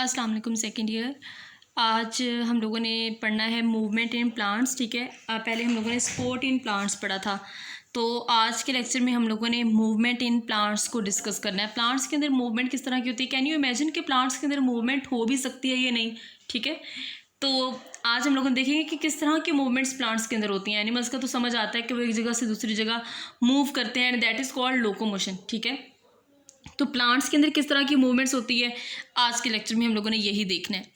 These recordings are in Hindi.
अस्सलाम वालेकुम सेकंड ईयर। आज हम लोगों ने पढ़ना है मूवमेंट इन प्लांट्स। ठीक है, पहले हम लोगों ने स्पोर्ट इन प्लांट्स पढ़ा था, तो आज के लेक्चर में हम लोगों ने मूवमेंट इन प्लांट्स को डिस्कस करना है। प्लांट्स के अंदर मूवमेंट किस तरह की होती है, कैन यू इमेजिन कि प्लांट्स के अंदर मूवमेंट हो भी सकती है या नहीं। ठीक है, तो आज हम लोग देखेंगे कि किस तरह की मूवमेंट्स प्लांट्स के अंदर होती हैं। एनिमल्स का तो समझ आता है कि वो एक जगह से दूसरी जगह मूव करते हैं, and that is called locomotion. ठीक है, तो प्लांट्स के अंदर किस तरह की मूवमेंट्स होती है, आज के लेक्चर में हम लोगों ने यही देखना है।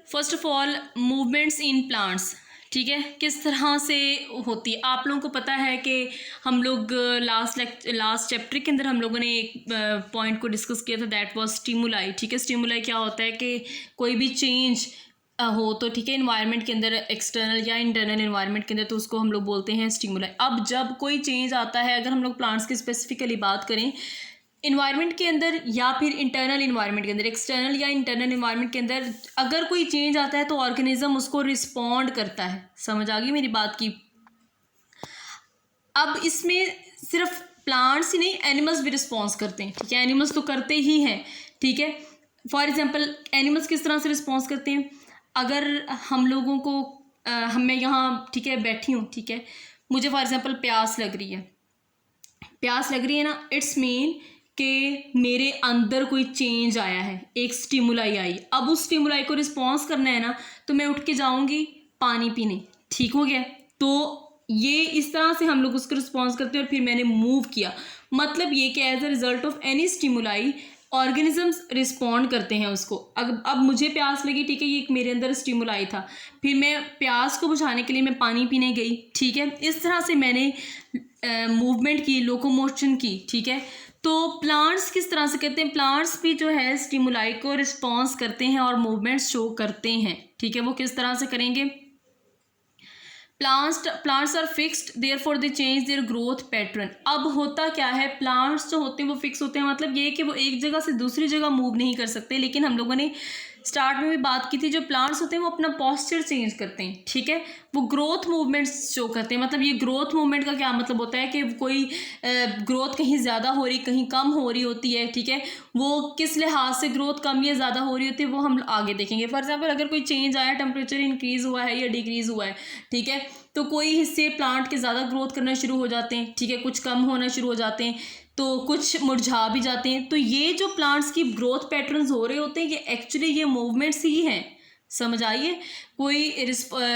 First of all, movements in plants, ठीक है, किस तरह से होती है। आप लोगों को पता है कि हम लोग लास्ट चैप्टर के अंदर हम लोगों ने एक पॉइंट को डिस्कस किया था, दैट वाज स्टिमुलाई। ठीक है, स्टिमुलाई क्या होता है कि कोई भी चेंज हो तो ठीक है, इन्वायरमेंट के अंदर, एक्सटर्नल या इंटरनल इन्वायरमेंट के अंदर, तो उसको हम लोग बोलते हैं स्टिमुलाई। अब जब कोई चेंज आता है, अगर हम लोग प्लांट्स की स्पेसिफिकली बात करें, इन्वायरमेंट के अंदर या फिर इंटरनल इन्वायरमेंट के अंदर, एक्सटर्नल या इंटरनल इन्वायरमेंट के अंदर अगर कोई चेंज आता है तो ऑर्गेनिज्म उसको रिस्पॉन्ड करता है। समझ आ गई मेरी बात की। अब इसमें सिर्फ प्लांट्स ही नहीं, एनिमल्स भी रिस्पॉन्स करते हैं। ठीक है, एनिमल्स तो करते ही हैं। ठीक है, फॉर एग्जाम्पल एनिमल्स किस तरह से रिस्पॉन्स करते हैं। अगर हम लोगों को मैं यहाँ ठीक है बैठी हूँ, ठीक है, मुझे फॉर एग्जाम्पल प्यास लग रही है, प्यास लग रही है ना, इट्स मीन कि मेरे अंदर कोई चेंज आया है, एक स्टिमुलाई आई। अब उस स्टिमुलाई को रिस्पॉन्स करना है ना, तो मैं उठ के जाऊंगी पानी पीने। ठीक हो गया, तो ये इस तरह से हम लोग उसको रिस्पॉन्स करते हैं। और फिर मैंने मूव किया, मतलब ये कि as a result of any stimuli organisms respond करते हैं उसको। अब मुझे प्यास लगी, ठीक है, ये एक मेरे अंदर स्टिमुलाई था, फिर मैं प्यास को बुझाने के लिए मैं पानी पीने गई। ठीक है, इस तरह से मैंने मूवमेंट की, लोकोमोशन की। ठीक है, तो प्लांट्स किस तरह से करते हैं, प्लांट्स भी जो है स्टिमुलाई को रिस्पॉन्स करते हैं और मूवमेंट्स शो करते हैं। ठीक है, वो किस तरह से करेंगे। Plants are fixed, therefore they change their growth pattern. अब होता क्या है, प्लांट्स जो होते हैं वो फिक्स होते हैं, मतलब ये कि वो एक जगह से दूसरी जगह मूव नहीं कर सकते। लेकिन हम लोगों ने स्टार्ट में भी बात की थी, जो प्लांट्स होते हैं वो अपना पॉस्चर चेंज करते हैं। ठीक है, वो ग्रोथ मूवमेंट्स शो करते हैं। मतलब ये ग्रोथ मूवमेंट का क्या मतलब होता है कि कोई ग्रोथ कहीं ज़्यादा हो रही, कहीं कम हो रही होती है। ठीक है, वो किस लिहाज से ग्रोथ कम या ज़्यादा हो रही होती है वो हम आगे देखेंगे। फॉर एग्जाम्पल, अगर कोई चेंज आया, टेम्परेचर इंक्रीज़ हुआ है या डिक्रीज़ हुआ है, ठीक है, तो कोई हिस्से प्लांट के ज़्यादा ग्रोथ करना शुरू हो जाते हैं, ठीक है, कुछ कम होना शुरू हो जाते हैं, तो कुछ मुरझा भी जाते हैं। तो ये जो प्लांट्स की ग्रोथ पैटर्न्स हो रहे होते हैं, ये एक्चुअली ये मूवमेंट्स ही हैं। समझ आइए, कोई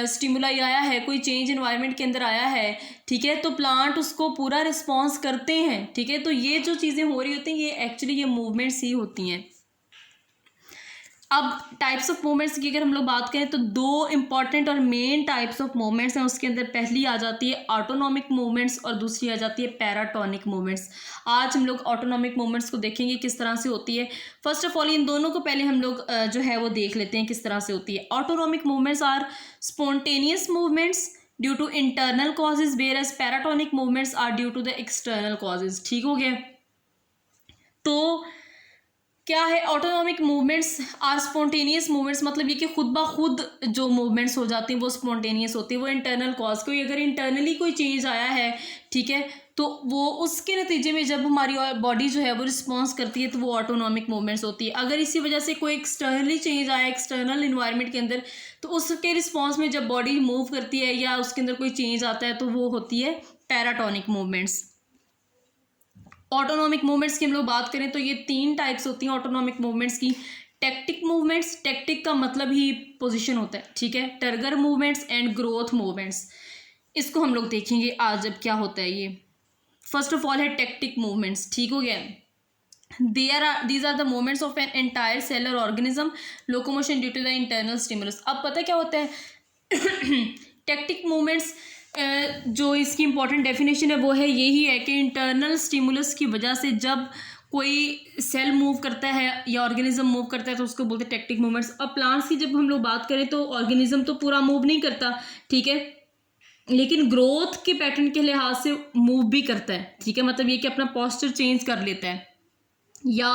स्टिमुलाई आया है, कोई चेंज एनवायरनमेंट के अंदर आया है, ठीक है, तो प्लांट उसको पूरा रिस्पॉन्स करते हैं। ठीक है, तो ये जो चीज़ें हो रही होती हैं, ये एक्चुअली ये मूवमेंट्स ही होती हैं। अब टाइप्स ऑफ मूवमेंट्स की अगर हम लोग बात करें, तो दो इंपॉर्टेंट और मेन टाइप्स ऑफ मूवमेंट्स हैं उसके अंदर। पहली आ जाती है ऑटोनॉमिक मूवमेंट्स और दूसरी आ जाती है पैराटोनिक मूवमेंट्स। आज हम लोग ऑटोनॉमिक मूवमेंट्स को देखेंगे किस तरह से होती है। फर्स्ट ऑफ ऑल, इन दोनों को पहले हम लोग जो है वो देख लेते हैं किस तरह से होती है। Autonomic movements are spontaneous movements due to internal causes, whereas paratonic movements are due to the external causes. ठीक हो गया, तो क्या है, autonomic movements are spontaneous movements, मतलब ये कि खुद ब खुद जो मूवमेंट्स हो जाती हैं वो स्पॉन्टेनियस होती है। वो इंटरनल कॉज, कोई अगर इंटरनली कोई चेंज आया है, ठीक है, तो वो उसके नतीजे में जब हमारी बॉडी जो है वो रिस्पॉन्स करती है, तो वो ऑटोनॉमिक मूवमेंट्स होती है। अगर इसी वजह से कोई एक्सटर्नली चेंज आया एक्सटर्नल इन्वायरमेंट के अंदर, तो उसके रिस्पॉन्स में जब बॉडी मूव करती है या उसके अंदर कोई चेंज आता है, तो वो होती है पैराटोनिक मूवमेंट्स। ऑटोनॉमिक मूवमेंट्स की हम लोग बात करें तो ये तीन टाइप्स होती हैं ऑटोनॉमिक मूवमेंट्स की। टेक्टिक मूवमेंट्स, टेक्टिक का मतलब ही पोजीशन होता है, ठीक है, turgor movements and growth movements. इसको हम लोग देखेंगे आज अब क्या होता है ये। फर्स्ट ऑफ ऑल है टेक्टिक मूवमेंट्स। ठीक हो गया, these are the movements of an entire cell or organism, locomotion due to the internal stimulus। अब पता क्या होता है टेक्टिक मूवमेंट्स, जो इसकी इंपॉर्टेंट डेफिनेशन है वो है यही है कि इंटरनल स्टिमुलस की वजह से जब कोई सेल मूव करता है या ऑर्गेनिज्म मूव करता है, तो उसको बोलते हैं टेक्टिक मूवमेंट्स। अब प्लांट्स की जब हम लोग बात करें तो ऑर्गेनिज्म तो पूरा मूव नहीं करता, ठीक है, लेकिन ग्रोथ के पैटर्न के लिहाज से मूव भी करता है। ठीक है, मतलब ये कि अपना पोस्चर चेंज कर लेता है। या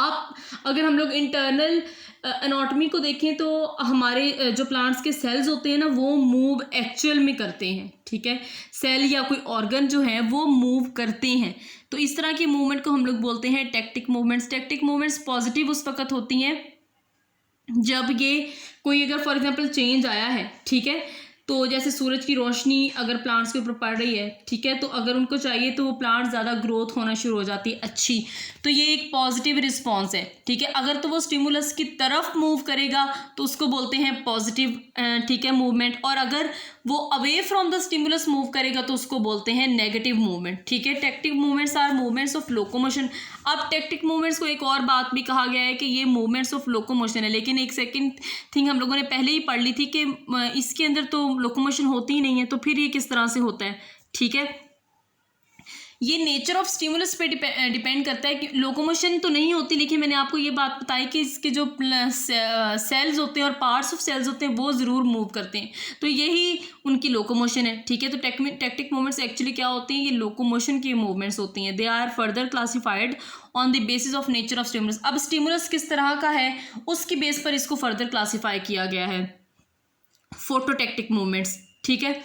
अगर हम लोग इंटरनल एनाटॉमी को देखें तो हमारे जो प्लांट्स के सेल्स होते हैं ना, वो मूव एक्चुअल में करते हैं। ठीक है, सेल या कोई ऑर्गन जो है वो मूव करते हैं। तो इस तरह की मूवमेंट को हम लोग बोलते हैं tactic movements. Tactic movements positive उस वक्त होती हैं जब ये कोई अगर फॉर एग्जांपल चेंज आया है, ठीक है, तो जैसे सूरज की रोशनी अगर प्लांट्स के ऊपर पड़ रही है, ठीक है, तो अगर उनको चाहिए तो वो प्लांट ज़्यादा ग्रोथ होना शुरू हो जाती है अच्छी, तो ये एक पॉजिटिव रिस्पॉन्स है, ठीक है। अगर तो वो स्टिमुलस की तरफ मूव करेगा तो उसको बोलते हैं पॉजिटिव, ठीक है, मूवमेंट, और अगर वो away from the stimulus move करेगा तो उसको बोलते हैं नेगेटिव मूवमेंट, ठीक है। Tactic movements are movements of locomotion. अब टेक्टिक मूवमेंट्स को एक और बात भी कहा गया है कि ये मूवमेंट्स ऑफ लोकोमोशन है, लेकिन एक सेकंड थिंग हम लोगों ने पहले ही पढ़ ली थी कि इसके अंदर तो लोकोमोशन होती ही नहीं है, तो फिर ये किस तरह से होता है, ठीक है। ये नेचर ऑफ स्टिमुलस पे डिपेंड करता है कि लोकोमोशन तो नहीं होती, लेकिन मैंने आपको ये बात बताई कि इसके जो सेल्स होते हैं और पार्ट्स ऑफ सेल्स होते हैं वो ज़रूर मूव करते हैं, तो यही उनकी लोकोमोशन है, ठीक है। तो टेक्टिक मूवमेंट्स एक्चुअली क्या होती हैं, ये लोकोमोशन की मूवमेंट्स होती हैं। They are further classified on the basis of nature of stimulus. अब स्टिमुलस किस तरह का है उसकी बेस पर इसको फर्दर क्लासीफाई किया गया है। फोटोटेक्टिक मूवमेंट्स, ठीक है।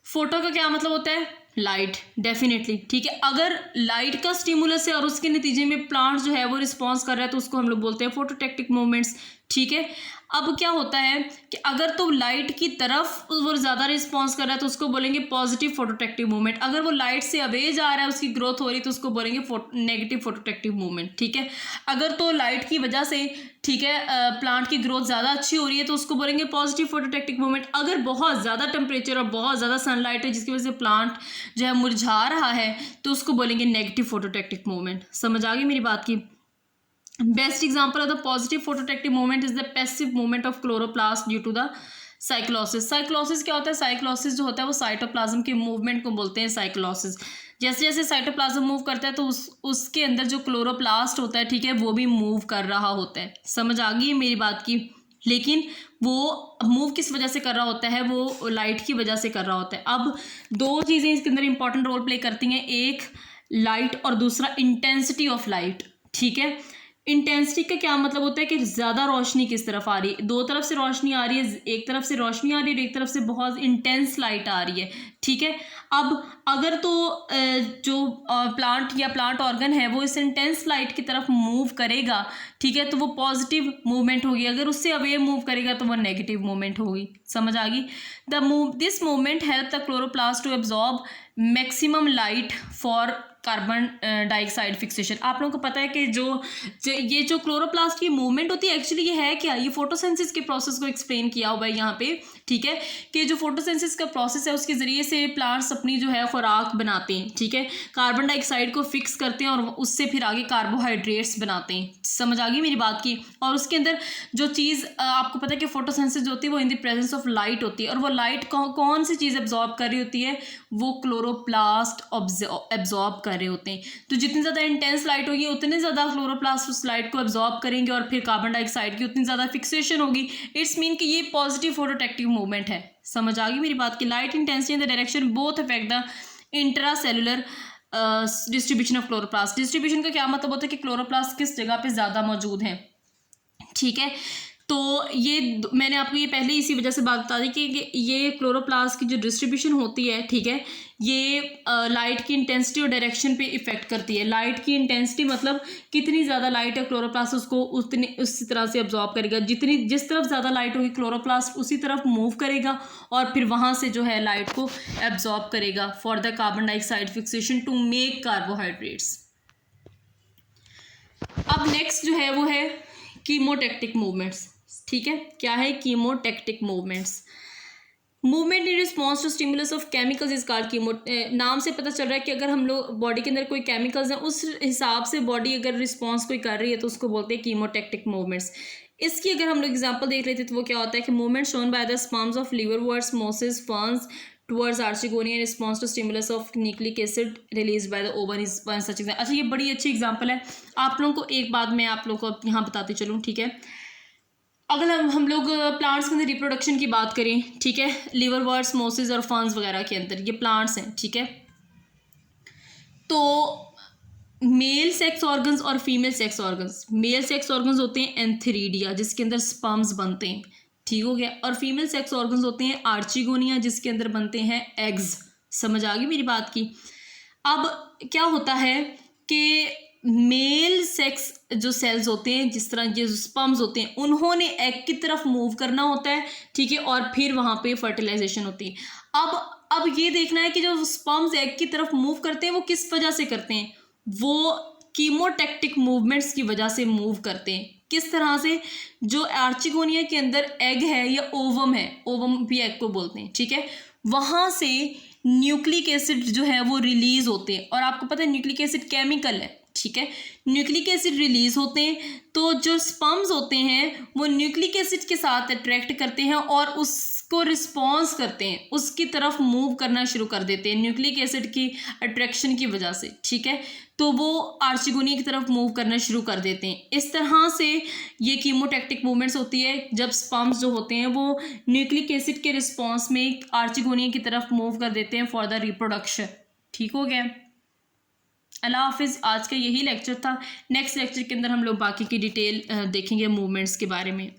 फोटो का क्या मतलब होता है, लाइट, डेफिनेटली, ठीक है। अगर लाइट का स्टिमुलस है और उसके नतीजे में प्लांट जो है वो रिस्पॉन्स कर रहा है तो उसको हम लोग बोलते हैं फोटोटेक्टिक मूवमेंट्स, ठीक है। अब क्या होता है कि अगर तो लाइट की तरफ वो ज़्यादा रिस्पॉन्स कर रहा है तो उसको बोलेंगे पॉजिटिव फोटोटेक्टिव मूवमेंट। अगर वो लाइट से अवे जा रहा है, उसकी ग्रोथ हो रही है, तो उसको बोलेंगे नेगेटिव फोटोटेक्टिव मूवमेंट, ठीक है। अगर तो लाइट की वजह से, ठीक है, प्लांट की ग्रोथ ज़्यादा अच्छी हो रही है तो उसको बोलेंगे पॉजिटिव फोटोटेक्टिक मूवमेंट। अगर बहुत ज़्यादा टेम्परेचर और बहुत ज़्यादा सनलाइट है जिसकी वजह से प्लांट जो है मुरझा रहा है तो उसको बोलेंगे नेगेटिव फोटोटेक्टिक मूवमेंट। समझ आ गई मेरी बात की। Best example of the positive phototactic movement is the passive movement of chloroplast due to the cyclosis. Cyclosis क्या होता है, साइक्लोसिस जो होता है वो साइटोप्लाज्म के मूवमेंट को बोलते हैं साइक्लोसिस। जैसे जैसे साइटोप्लाज्म मूव करता है तो उसके अंदर जो क्लोरोप्लास्ट होता है, ठीक है, वो भी मूव कर रहा होता है। समझ आ गई मेरी बात की। लेकिन वो मूव किस वजह से कर रहा होता है, वो लाइट की वजह से कर रहा होता है। अब दो चीज़ें इसके अंदर इंपॉर्टेंट रोल प्ले करती हैं, एक लाइट और दूसरा इंटेंसिटी ऑफ लाइट, ठीक है। इंटेंसिटी का क्या मतलब होता है कि ज़्यादा रोशनी किस तरफ आ रही है, दो तरफ से रोशनी आ रही है, एक तरफ से रोशनी आ रही है और एक तरफ से बहुत इंटेंस लाइट आ रही है, ठीक है। अब अगर तो जो प्लांट या प्लांट ऑर्गन है वो इस इंटेंस लाइट की तरफ मूव करेगा, ठीक है, तो वो पॉजिटिव मूवमेंट होगी। अगर उससे अवे मूव करेगा तो वो नेगेटिव मूवमेंट होगी। समझ आ गई। This movement help the chloroplast to absorb maximum light for carbon dioxide fixation. आप लोगों को पता है कि ये जो क्लोरोप्लास्ट की मूवमेंट होती है एक्चुअली ये है क्या, ये फोटोसिंथेसिस के प्रोसेस को एक्सप्लेन किया हुआ है यहाँ पे, ठीक है, कि जो फोटोसिंथेसिस का प्रोसेस है उसके ज़रिए से प्लांट्स अपनी जो है खुराक बनाते हैं, ठीक है, कार्बन डाइऑक्साइड को फिक्स करते हैं और उससे फिर आगे कार्बोहाइड्रेट्स बनाते हैं। समझ आ गई मेरी बात की। और उसके अंदर जो चीज़ आपको पता है कि फोटोसिंथेसिस जो होती है वो in the presence of light होती है, और वो लाइट कौन सी चीज़ एब्जॉर्ब कर रही होती है, वो क्लोरोप्लास्ट एब्जॉर्ब कर रहे होते हैं। तो जितनी ज़्यादा इंटेंस लाइट होगी उतने ज़्यादा क्लोरोप्लास्ट उस लाइट को एब्जॉर्ब करेंगे और फिर कार्बन डाइऑक्साइड की उतनी ज़्यादा फिक्सेशन होगी। इट्स मीन कि ये पॉजिटिव फोटोटेक्टिव मूवमेंट है। समझ आ गई मेरी बात की। Light intensity and the direction both affect the intracellular distribution of chloroplast. Distribution का क्या मतलब होता है कि क्लोरोप्लास्ट किस जगह पे ज़्यादा मौजूद हैं, ठीक है। तो ये मैंने आपको ये पहले इसी वजह से बात बता दी कि ये क्लोरोप्लास्ट की जो डिस्ट्रीब्यूशन होती है, ठीक है, ये लाइट की इंटेंसिटी और डायरेक्शन पे इफेक्ट करती है। लाइट की इंटेंसिटी मतलब कितनी ज़्यादा लाइट है क्लोरोप्लास्ट उसको उसी तरह से अब्जॉर्ब करेगा। जिस तरफ ज़्यादा लाइट होगी क्लोरोप्लास्ट उसी तरफ मूव करेगा और फिर वहाँ से जो है लाइट को एब्जॉर्ब करेगा for the carbon dioxide fixation to make carbohydrates. अब नेक्स्ट जो है वो है कीमोटेक्टिक मूवमेंट्स, ठीक है। क्या है chemotactic movements? Movement in response to stimulus of chemicals is called chemo. नाम से पता चल रहा है कि अगर हम लोग बॉडी के अंदर कोई केमिकल्स हैं उस हिसाब से बॉडी अगर रिस्पॉन्स कोई कर रही है तो उसको बोलते हैं कीमोटेक्टिक मूवमेंट्स। इसकी अगर हम लोग एग्जांपल देख लेते तो वो क्या होता है कि movement shown by the sperms of liverworts, mosses, ferns towards archegonia in response to stimulus of nucleic acid release by the ovum is one such example. अच्छा, ये बड़ी अच्छी एग्जांपल है। आप लोगों को एक बात मैं आप लोगों को यहाँ बताती चलूँ, ठीक है। अगर हम लोग प्लांट्स के अंदर रिप्रोडक्शन की बात करें, ठीक है, लिवरवर्ट्स, मोसेस और फर्न्स वगैरह के अंदर ये प्लांट्स हैं, ठीक है। तो मेल सेक्स ऑर्गन्स और female sex organs, male sex organs होते हैं एंथेरिडिया जिसके अंदर स्पर्म्स बनते हैं, ठीक हो गया, और फीमेल सेक्स ऑर्गन्स होते हैं आर्चिगोनिया जिसके अंदर बनते हैं एग्स। समझ आ गई मेरी बात की। अब क्या होता है कि मेल सेक्स जो सेल्स होते हैं, जिस तरह ये स्पर्म्स होते हैं, उन्होंने एग की तरफ मूव करना होता है, ठीक है, और फिर वहाँ पे फर्टिलाइजेशन होती है। अब ये देखना है कि जो स्पर्म्स एग की तरफ मूव करते हैं वो किस वजह से करते हैं, वो कीमोटैक्टिक मूवमेंट्स की वजह से मूव करते हैं। किस तरह से, जो आर्चिगोनिया के अंदर एग है या ओवम है, ओवम भी एग को बोलते हैं, ठीक है, वहाँ से न्यूक्लिक एसिड जो है वो रिलीज होते हैं। और आपको पता है न्यूक्लिक एसिड केमिकल है, ठीक है, न्यूक्लिक एसिड रिलीज होते हैं, तो जो स्पर्म्स होते हैं वो न्यूक्लिक एसिड के साथ अट्रैक्ट करते हैं और उसको रिस्पॉन्स करते हैं, उसकी तरफ मूव करना शुरू कर देते हैं न्यूक्लिक एसिड की अट्रैक्शन की वजह से, ठीक है, तो वो आर्चिगोनिया की तरफ मूव करना शुरू कर देते हैं। इस तरह से ये कीमोटैक्टिक मूवमेंट्स होती है जब स्पर्म्स जो होते हैं वो न्यूक्लिक एसिड के रिस्पॉन्स में आर्चिगोनिया की तरफ मूव कर देते हैं फॉर द रिप्रोडक्शन। ठीक हो गया, अल्लाह हाफिज़। आज का यही लेक्चर था। नेक्स्ट लेक्चर के अंदर हम लोग बाकी की डिटेल देखेंगे मूवमेंट्स के बारे में।